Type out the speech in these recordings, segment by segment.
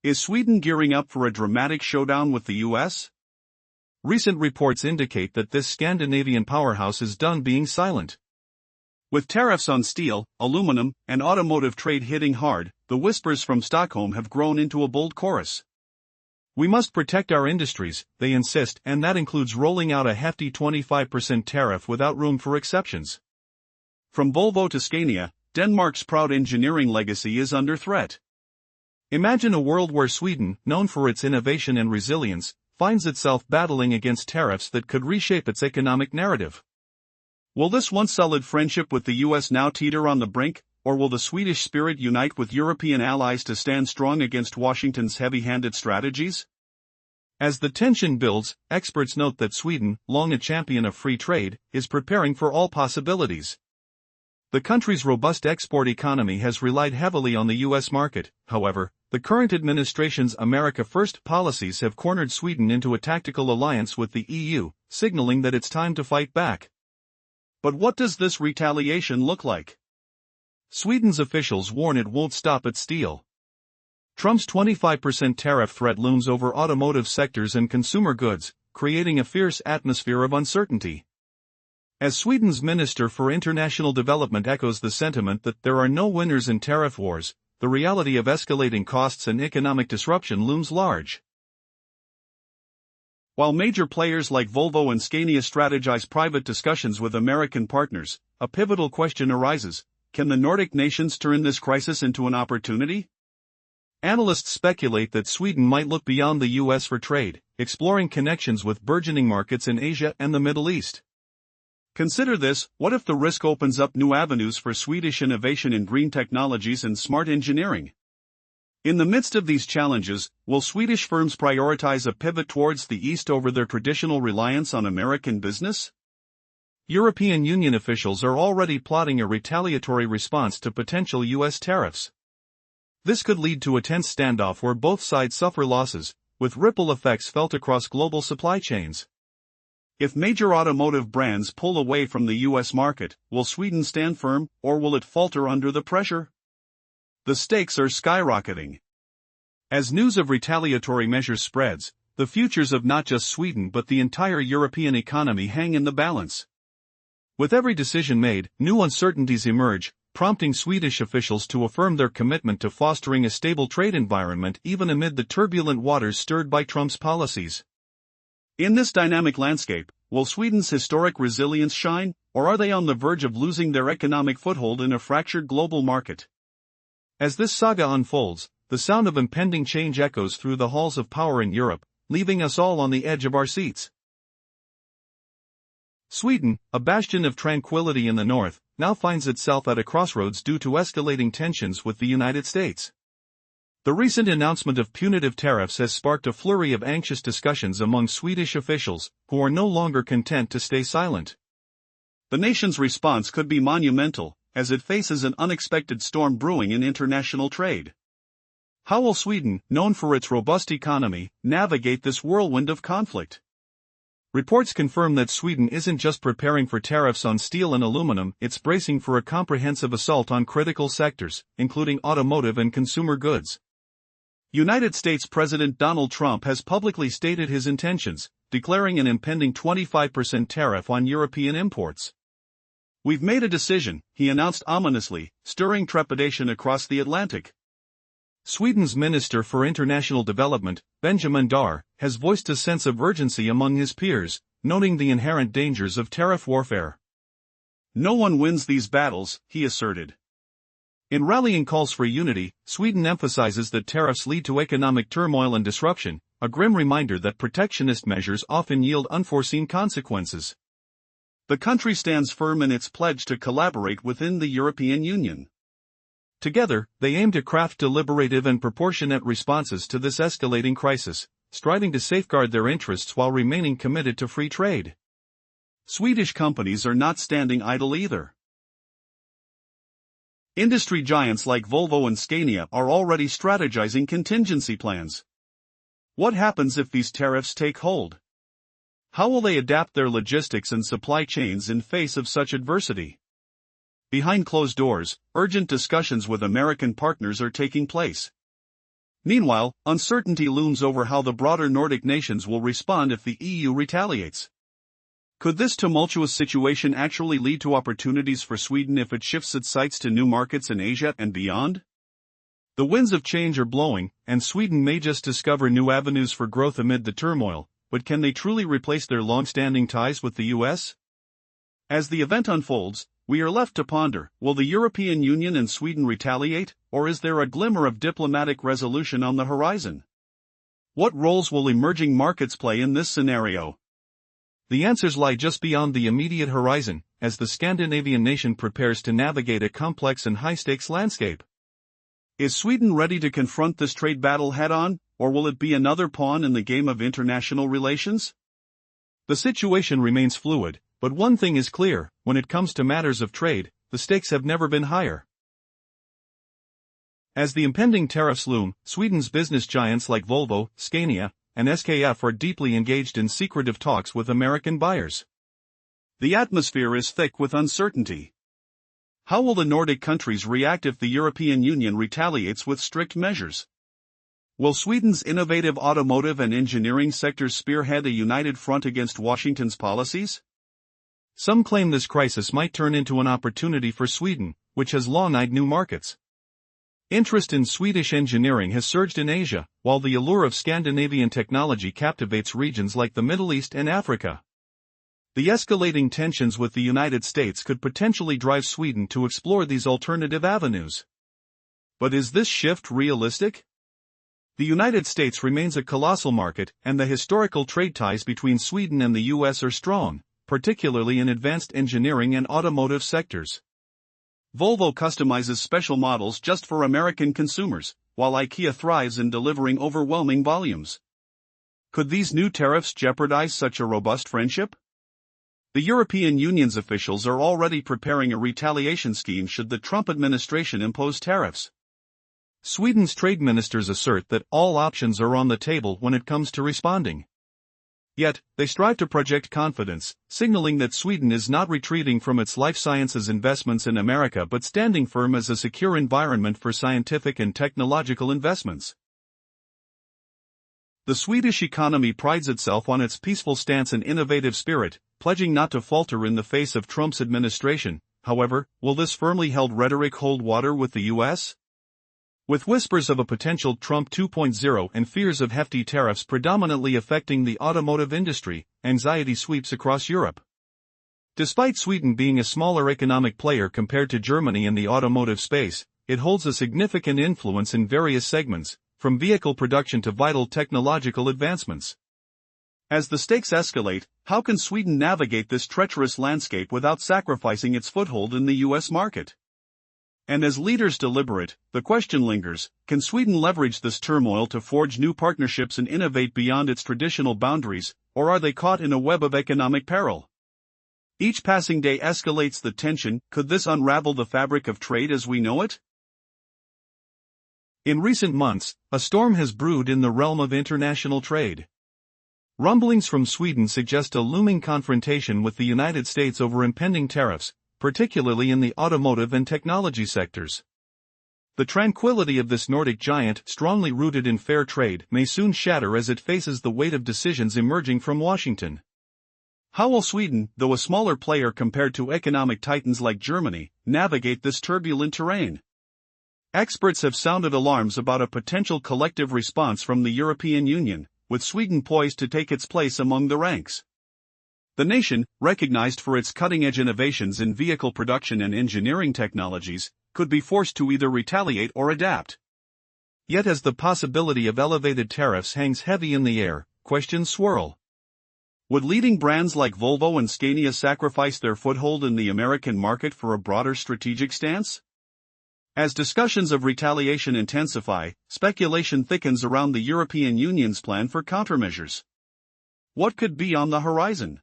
Is Sweden gearing up for a dramatic showdown with the US? Recent reports indicate that this Scandinavian powerhouse is done being silent. With tariffs on steel, aluminum, and automotive trade hitting hard, the whispers from Stockholm have grown into a bold chorus. We must protect our industries, they insist, and that includes rolling out a hefty 25% tariff without room for exceptions. From Volvo to Scania, Denmark's proud engineering legacy is under threat. Imagine a world where Sweden, known for its innovation and resilience, finds itself battling against tariffs that could reshape its economic narrative. Will this once solid friendship with the US now teeter on the brink, or will the Swedish spirit unite with European allies to stand strong against Washington's heavy-handed strategies? As the tension builds, experts note that Sweden, long a champion of free trade, is preparing for all possibilities. The country's robust export economy has relied heavily on the U.S. market. However, the current administration's America First policies have cornered Sweden into a tactical alliance with the EU, signaling that it's time to fight back. But what does this retaliation look like? Sweden's officials warn it won't stop at steel. Trump's 25% tariff threat looms over automotive sectors and consumer goods, creating a fierce atmosphere of uncertainty. As Sweden's Minister for International Development echoes the sentiment that there are no winners in tariff wars, the reality of escalating costs and economic disruption looms large. While major players like Volvo and Scania strategize private discussions with American partners, a pivotal question arises: can the Nordic nations turn this crisis into an opportunity? Analysts speculate that Sweden might look beyond the US for trade, exploring connections with burgeoning markets in Asia and the Middle East. Consider this: what if the risk opens up new avenues for Swedish innovation in green technologies and smart engineering? In the midst of these challenges, will Swedish firms prioritize a pivot towards the East over their traditional reliance on American business? European Union officials are already plotting a retaliatory response to potential US tariffs. This could lead to a tense standoff where both sides suffer losses, with ripple effects felt across global supply chains. If major automotive brands pull away from the US market, will Sweden stand firm, or will it falter under the pressure? The stakes are skyrocketing. As news of retaliatory measures spreads, the futures of not just Sweden but the entire European economy hang in the balance. With every decision made, new uncertainties emerge, prompting Swedish officials to affirm their commitment to fostering a stable trade environment even amid the turbulent waters stirred by Trump's policies. In this dynamic landscape, will Sweden's historic resilience shine, or are they on the verge of losing their economic foothold in a fractured global market? As this saga unfolds, the sound of impending change echoes through the halls of power in Europe, leaving us all on the edge of our seats. Sweden, a bastion of tranquility in the north, now finds itself at a crossroads due to escalating tensions with the United States. The recent announcement of punitive tariffs has sparked a flurry of anxious discussions among Swedish officials, who are no longer content to stay silent. The nation's response could be monumental, as it faces an unexpected storm brewing in international trade. How will Sweden, known for its robust economy, navigate this whirlwind of conflict? Reports confirm that Sweden isn't just preparing for tariffs on steel and aluminum, it's bracing for a comprehensive assault on critical sectors, including automotive and consumer goods. United States President Donald Trump has publicly stated his intentions, declaring an impending 25% tariff on European imports. "We've made a decision," he announced ominously, stirring trepidation across the Atlantic. Sweden's Minister for International Development, Benjamin Dar, has voiced a sense of urgency among his peers, noting the inherent dangers of tariff warfare. "No one wins these battles," he asserted. In rallying calls for unity, Sweden emphasizes that tariffs lead to economic turmoil and disruption, a grim reminder that protectionist measures often yield unforeseen consequences. The country stands firm in its pledge to collaborate within the European Union. Together, they aim to craft deliberative and proportionate responses to this escalating crisis, striving to safeguard their interests while remaining committed to free trade. Swedish companies are not standing idle either. Industry giants like Volvo and Scania are already strategizing contingency plans. What happens if these tariffs take hold? How will they adapt their logistics and supply chains in face of such adversity? Behind closed doors, urgent discussions with American partners are taking place. Meanwhile, uncertainty looms over how the broader Nordic nations will respond if the EU retaliates. Could this tumultuous situation actually lead to opportunities for Sweden if it shifts its sights to new markets in Asia and beyond? The winds of change are blowing, and Sweden may just discover new avenues for growth amid the turmoil, but can they truly replace their long-standing ties with the US? As the event unfolds, we are left to ponder, will the European Union and Sweden retaliate, or is there a glimmer of diplomatic resolution on the horizon? What roles will emerging markets play in this scenario? The answers lie just beyond the immediate horizon, as the Scandinavian nation prepares to navigate a complex and high-stakes landscape. Is Sweden ready to confront this trade battle head-on, or will it be another pawn in the game of international relations? The situation remains fluid, but one thing is clear: when it comes to matters of trade, the stakes have never been higher. As the impending tariffs loom, Sweden's business giants like Volvo, Scania, and SKF are deeply engaged in secretive talks with American buyers. The atmosphere is thick with uncertainty. How will the Nordic countries react if the European Union retaliates with strict measures? Will Sweden's innovative automotive and engineering sectors spearhead a united front against Washington's policies? Some claim this crisis might turn into an opportunity for Sweden, which has long eyed new markets. Interest in Swedish engineering has surged in Asia, while the allure of Scandinavian technology captivates regions like the Middle East and Africa. The escalating tensions with the United States could potentially drive Sweden to explore these alternative avenues. But is this shift realistic? The United States remains a colossal market, and the historical trade ties between Sweden and the US are strong, particularly in advanced engineering and automotive sectors. Volvo customizes special models just for American consumers, while IKEA thrives in delivering overwhelming volumes. Could these new tariffs jeopardize such a robust friendship? The European Union's officials are already preparing a retaliation scheme should the Trump administration impose tariffs. Sweden's trade ministers assert that all options are on the table when it comes to responding. Yet, they strive to project confidence, signaling that Sweden is not retreating from its life sciences investments in America but standing firm as a secure environment for scientific and technological investments. The Swedish economy prides itself on its peaceful stance and innovative spirit, pledging not to falter in the face of Trump's administration. However, will this firmly held rhetoric hold water with the US? With whispers of a potential Trump 2.0 and fears of hefty tariffs predominantly affecting the automotive industry, anxiety sweeps across Europe. Despite Sweden being a smaller economic player compared to Germany in the automotive space, it holds a significant influence in various segments, from vehicle production to vital technological advancements. As the stakes escalate, how can Sweden navigate this treacherous landscape without sacrificing its foothold in the US market? And as leaders deliberate, the question lingers: can Sweden leverage this turmoil to forge new partnerships and innovate beyond its traditional boundaries, or are they caught in a web of economic peril? Each passing day escalates the tension. Could this unravel the fabric of trade as we know it? In recent months, a storm has brewed in the realm of international trade. Rumblings from Sweden suggest a looming confrontation with the United States over impending tariffs, particularly in the automotive and technology sectors. The tranquility of this Nordic giant, strongly rooted in fair trade, may soon shatter as it faces the weight of decisions emerging from Washington. How will Sweden, though a smaller player compared to economic titans like Germany, navigate this turbulent terrain? Experts have sounded alarms about a potential collective response from the European Union, with Sweden poised to take its place among the ranks. The nation, recognized for its cutting-edge innovations in vehicle production and engineering technologies, could be forced to either retaliate or adapt. Yet as the possibility of elevated tariffs hangs heavy in the air, questions swirl. Would leading brands like Volvo and Scania sacrifice their foothold in the American market for a broader strategic stance? As discussions of retaliation intensify, speculation thickens around the European Union's plan for countermeasures. What could be on the horizon?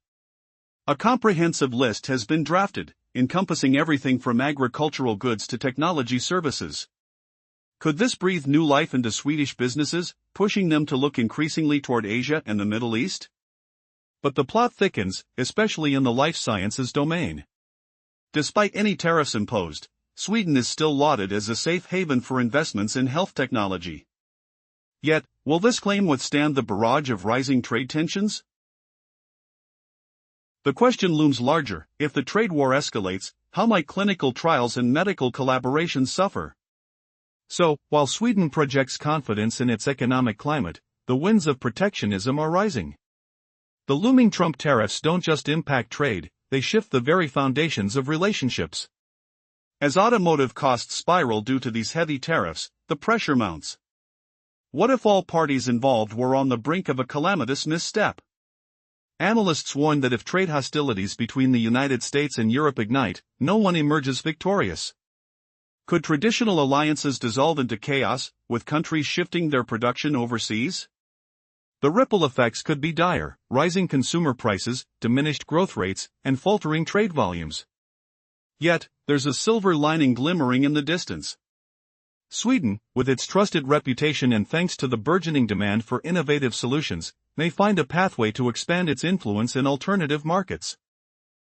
A comprehensive list has been drafted, encompassing everything from agricultural goods to technology services. Could this breathe new life into Swedish businesses, pushing them to look increasingly toward Asia and the Middle East? But the plot thickens, especially in the life sciences domain. Despite any tariffs imposed, Sweden is still lauded as a safe haven for investments in health technology. Yet, will this claim withstand the barrage of rising trade tensions? The question looms larger: if the trade war escalates, how might clinical trials and medical collaborations suffer? So, while Sweden projects confidence in its economic climate, the winds of protectionism are rising. The looming Trump tariffs don't just impact trade, they shift the very foundations of relationships. As automotive costs spiral due to these heavy tariffs, the pressure mounts. What if all parties involved were on the brink of a calamitous misstep? Analysts warn that if trade hostilities between the United States and Europe ignite, no one emerges victorious. Could traditional alliances dissolve into chaos, with countries shifting their production overseas? The ripple effects could be dire: rising consumer prices, diminished growth rates, and faltering trade volumes. Yet, there's a silver lining glimmering in the distance. Sweden, with its trusted reputation and thanks to the burgeoning demand for innovative solutions, may find a pathway to expand its influence in alternative markets.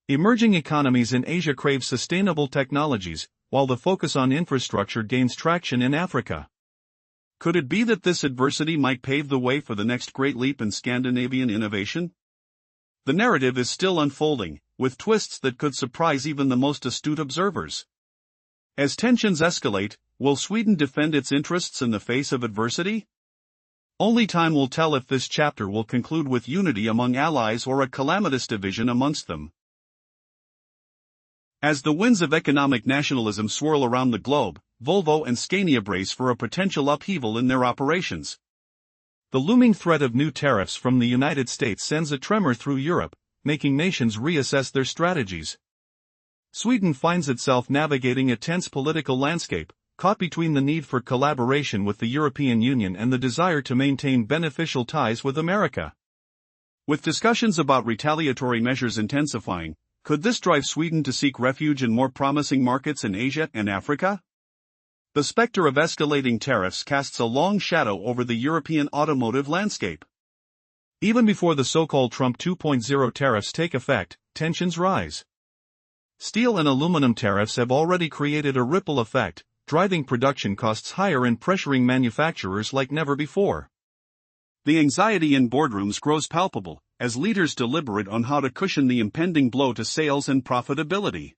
Emerging economies in Asia crave sustainable technologies, while the focus on infrastructure gains traction in Africa. Could it be that this adversity might pave the way for the next great leap in Scandinavian innovation? The narrative is still unfolding, with twists that could surprise even the most astute observers. As tensions escalate, will Sweden defend its interests in the face of adversity? Only time will tell if this chapter will conclude with unity among allies or a calamitous division amongst them. As the winds of economic nationalism swirl around the globe, Volvo and Scania brace for a potential upheaval in their operations. The looming threat of new tariffs from the United States sends a tremor through Europe, making nations reassess their strategies. Sweden finds itself navigating a tense political landscape, caught between the need for collaboration with the European Union and the desire to maintain beneficial ties with America. With discussions about retaliatory measures intensifying, could this drive Sweden to seek refuge in more promising markets in Asia and Africa? The specter of escalating tariffs casts a long shadow over the European automotive landscape. Even before the so-called Trump 2.0 tariffs take effect, tensions rise. Steel and aluminum tariffs have already created a ripple effect, driving production costs higher and pressuring manufacturers like never before. The anxiety in boardrooms grows palpable, as leaders deliberate on how to cushion the impending blow to sales and profitability.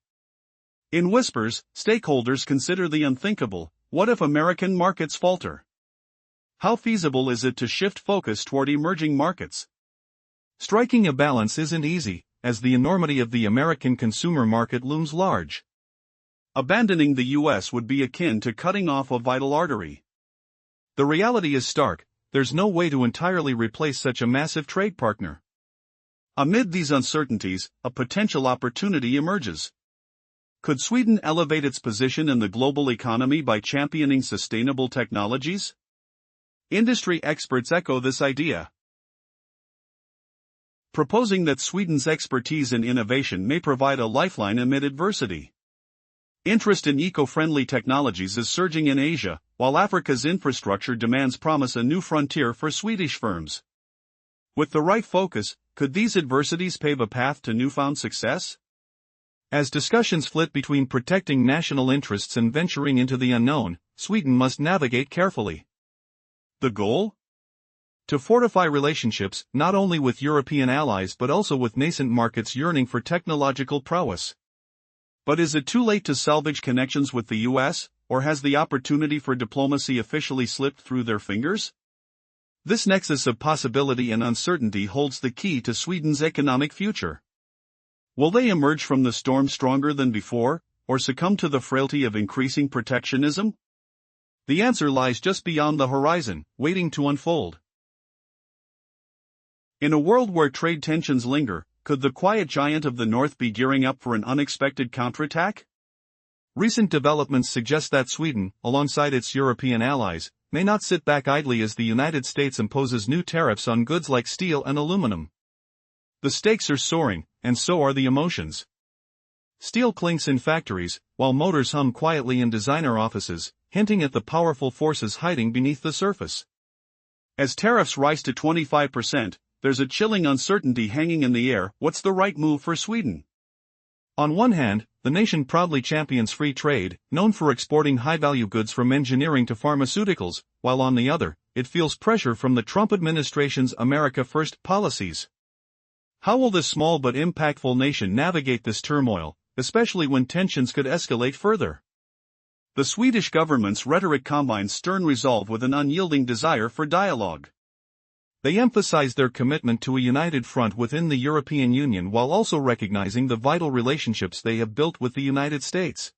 In whispers, stakeholders consider the unthinkable: what if American markets falter? How feasible is it to shift focus toward emerging markets? Striking a balance isn't easy, as the enormity of the American consumer market looms large. Abandoning the U.S. would be akin to cutting off a vital artery. The reality is stark: there's no way to entirely replace such a massive trade partner. Amid these uncertainties, a potential opportunity emerges. Could Sweden elevate its position in the global economy by championing sustainable technologies? Industry experts echo this idea, proposing that Sweden's expertise in innovation may provide a lifeline amid adversity. Interest in eco-friendly technologies is surging in Asia, while Africa's infrastructure demands promise a new frontier for Swedish firms. With the right focus, could these adversities pave a path to newfound success? As discussions flit between protecting national interests and venturing into the unknown, Sweden must navigate carefully. The goal? To fortify relationships not only with European allies but also with nascent markets yearning for technological prowess. But is it too late to salvage connections with the US, or has the opportunity for diplomacy officially slipped through their fingers? This nexus of possibility and uncertainty holds the key to Sweden's economic future. Will they emerge from the storm stronger than before, or succumb to the frailty of increasing protectionism? The answer lies just beyond the horizon, waiting to unfold. In a world where trade tensions linger, could the quiet giant of the North be gearing up for an unexpected counterattack? Recent developments suggest that Sweden, alongside its European allies, may not sit back idly as the United States imposes new tariffs on goods like steel and aluminum. The stakes are soaring, and so are the emotions. Steel clinks in factories, while motors hum quietly in designer offices, hinting at the powerful forces hiding beneath the surface. As tariffs rise to 25%, there's a chilling uncertainty hanging in the air. What's the right move for Sweden? On one hand, the nation proudly champions free trade, known for exporting high-value goods from engineering to pharmaceuticals, while on the other, it feels pressure from the Trump administration's America First policies. How will this small but impactful nation navigate this turmoil, especially when tensions could escalate further? The Swedish government's rhetoric combines stern resolve with an unyielding desire for dialogue. They emphasize their commitment to a united front within the European Union while also recognizing the vital relationships they have built with the United States.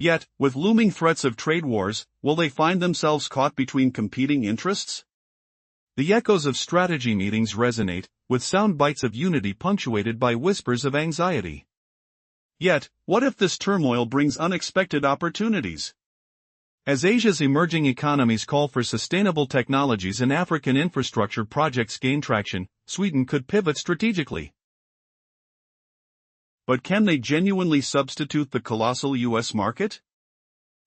Yet, with looming threats of trade wars, will they find themselves caught between competing interests? The echoes of strategy meetings resonate, with sound bites of unity punctuated by whispers of anxiety. Yet, what if this turmoil brings unexpected opportunities? As Asia's emerging economies call for sustainable technologies and African infrastructure projects gain traction, Sweden could pivot strategically. But can they genuinely substitute the colossal US market?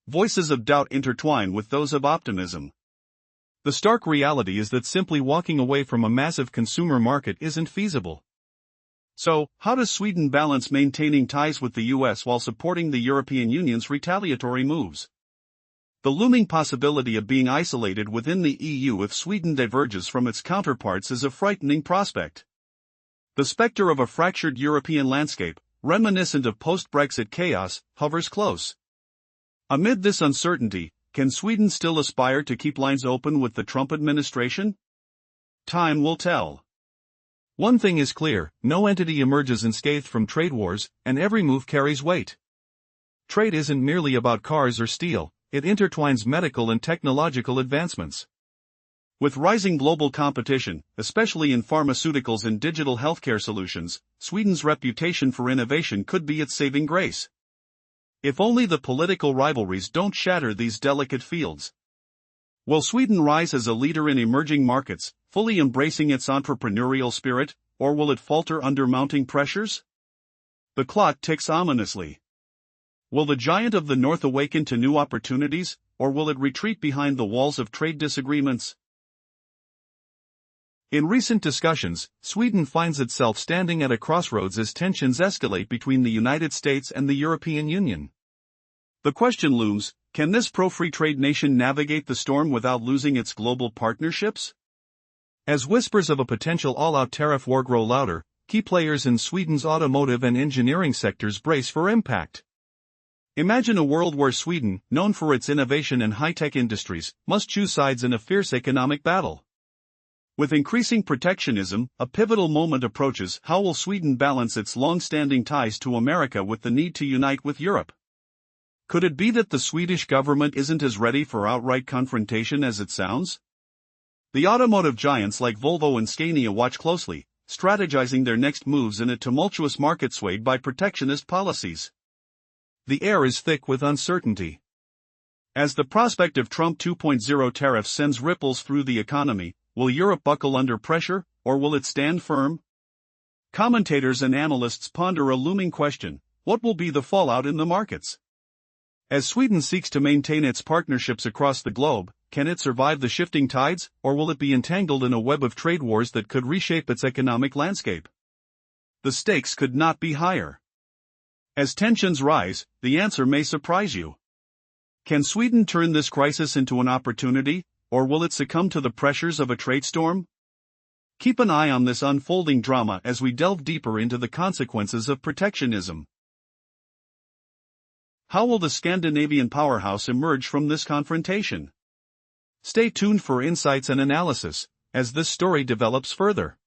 Voices of doubt intertwine with those of optimism. The stark reality is that simply walking away from a massive consumer market isn't feasible. So, how does Sweden balance maintaining ties with the US while supporting the European Union's retaliatory moves? The looming possibility of being isolated within the EU if Sweden diverges from its counterparts is a frightening prospect. The specter of a fractured European landscape, reminiscent of post-Brexit chaos, hovers close. Amid this uncertainty, can Sweden still aspire to keep lines open with the Trump administration? Time will tell. One thing is clear, no entity emerges unscathed from trade wars, and every move carries weight. Trade isn't merely about cars or steel. It intertwines medical and technological advancements. With rising global competition, especially in pharmaceuticals and digital healthcare solutions, Sweden's reputation for innovation could be its saving grace. If only the political rivalries don't shatter these delicate fields. Will Sweden rise as a leader in emerging markets, fully embracing its entrepreneurial spirit, or will it falter under mounting pressures? The clock ticks ominously. Will the giant of the North awaken to new opportunities, or will it retreat behind the walls of trade disagreements? In recent discussions, Sweden finds itself standing at a crossroads as tensions escalate between the United States and the European Union. The question looms, can this pro-free trade nation navigate the storm without losing its global partnerships? As whispers of a potential all-out tariff war grow louder, key players in Sweden's automotive and engineering sectors brace for impact. Imagine a world where Sweden, known for its innovation and high-tech industries, must choose sides in a fierce economic battle. With increasing protectionism, a pivotal moment approaches. How will Sweden balance its long-standing ties to America with the need to unite with Europe? Could it be that the Swedish government isn't as ready for outright confrontation as it sounds? The automotive giants like Volvo and Scania watch closely, strategizing their next moves in a tumultuous market swayed by protectionist policies. The air is thick with uncertainty. As the prospect of Trump 2.0 tariffs sends ripples through the economy, will Europe buckle under pressure, or will it stand firm? Commentators and analysts ponder a looming question: what will be the fallout in the markets? As Sweden seeks to maintain its partnerships across the globe, can it survive the shifting tides, or will it be entangled in a web of trade wars that could reshape its economic landscape? The stakes could not be higher. As tensions rise, the answer may surprise you. Can Sweden turn this crisis into an opportunity, or will it succumb to the pressures of a trade storm? Keep an eye on this unfolding drama as we delve deeper into the consequences of protectionism. How will the Scandinavian powerhouse emerge from this confrontation? Stay tuned for insights and analysis, as this story develops further.